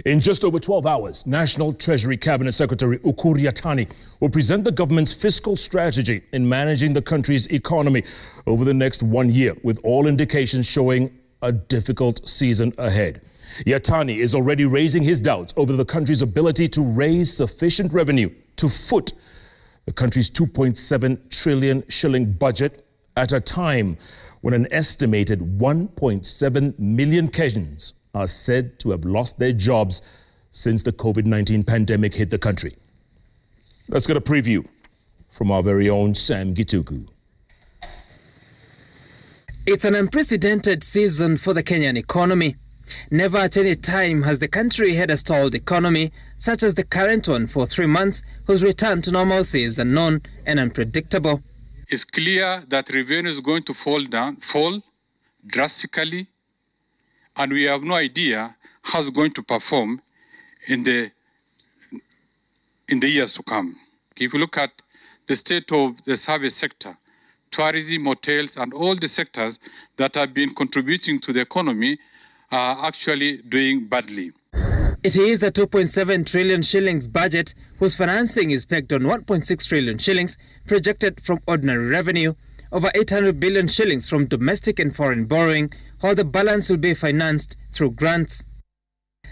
In just over 12 hours, National Treasury Cabinet Secretary Ukur Yattani will present the government's fiscal strategy in managing the country's economy over the next 1 year, with all indications showing a difficult season ahead. Yatani is already raising his doubts over the country's ability to raise sufficient revenue to foot the country's 2.7 trillion shilling budget at a time when an estimated 1.7 million Kenyans are said to have lost their jobs since the COVID-19 pandemic hit the country. Let's get a preview from our very own Sam Gituku. It's an unprecedented season for the Kenyan economy. Never at any time has the country had a stalled economy such as the current one for 3 months, whose return to normalcy is unknown and unpredictable. It's clear that revenue is going to fall drastically, and we have no idea how it's going to perform in the years to come. If you look at the state of the service sector, tourism, hotels, and all the sectors that have been contributing to the economy are actually doing badly. It is a 2.7 trillion shillings budget whose financing is pegged on 1.6 trillion shillings projected from ordinary revenue, over 800 billion shillings from domestic and foreign borrowing, while the balance will be financed through grants.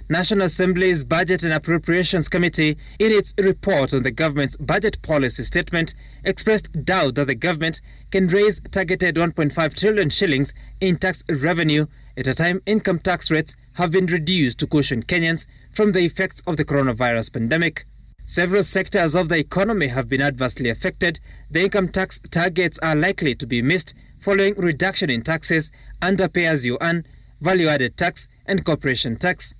National Assembly's Budget and Appropriations Committee, in its report on the government's budget policy statement, expressed doubt that the government can raise targeted 1.5 trillion shillings in tax revenue at a time income tax rates have been reduced to cushion Kenyans from the effects of the coronavirus pandemic. Several sectors of the economy have been adversely affected. The income tax targets are likely to be missed following reduction in taxes under pay-as-you-earn, value-added tax and corporation tax.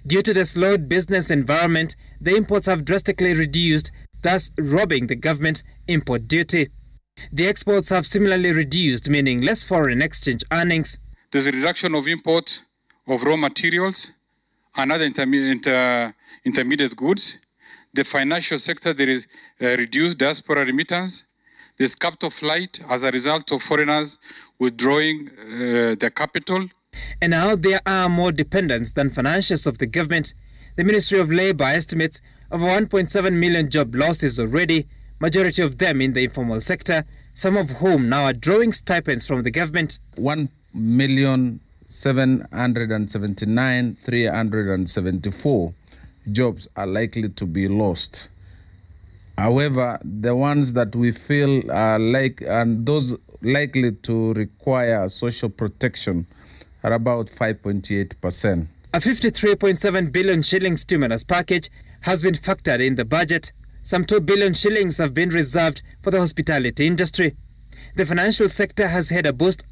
Due to the slowed business environment, the imports have drastically reduced, thus robbing the government import duty. The exports have similarly reduced, meaning less foreign exchange earnings. There's a reduction of import of raw materials and other intermediate goods. The financial sector, there is reduced diaspora remittance. There's capital flight as a result of foreigners withdrawing their capital. And now there are more dependents than financials of the government. The Ministry of Labour estimates over 1.7 million job losses already, majority of them in the informal sector, some of whom now are drawing stipends from the government. 1,779,374 jobs are likely to be lost. However, the ones that we feel are those likely to require social protection are about 5.8%. A 53.7 billion shilling stimulus package has been factored in the budget. Some 2 billion shillings have been reserved for the hospitality industry. The financial sector has had a boost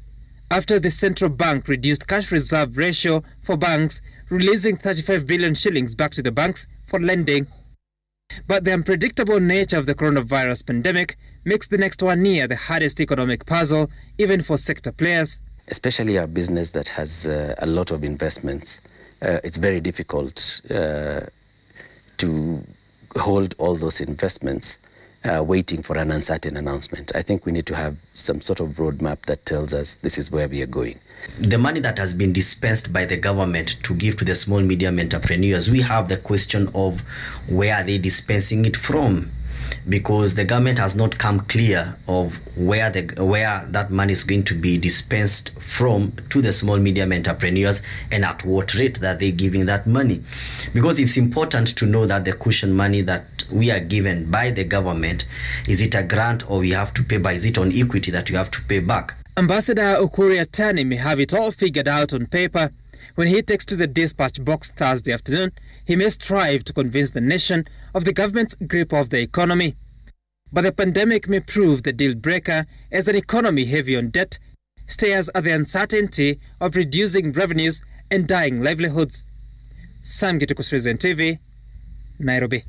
after the central bank reduced cash reserve ratio for banks, releasing 35 billion shillings back to the banks for lending. But the unpredictable nature of the coronavirus pandemic makes the next 1 year the hardest economic puzzle, even for sector players. Especially a business that has a lot of investments, it's very difficult to hold all those investments waiting for an uncertain announcement. I think we need to have some sort of roadmap that tells us this is where we are going. The money that has been dispensed by the government to give to the small medium entrepreneurs, we have the question of where are they dispensing it from? Because the government has not come clear of where that money is going to be dispensed from to the small medium entrepreneurs and at what rate that they're giving that money. Because it's important to know that the cushion money that we are given by the government, is it a grant or we have to pay by, is it on equity that you have to pay back? Ambassador Ukur Yattani may have it all figured out on paper. When he takes to the dispatch box Thursday afternoon, he may strive to convince the nation of the government's grip of the economy. But the pandemic may prove the deal breaker as an economy heavy on debt stares at the uncertainty of reducing revenues and dying livelihoods. Sam Gituku, TV, Nairobi.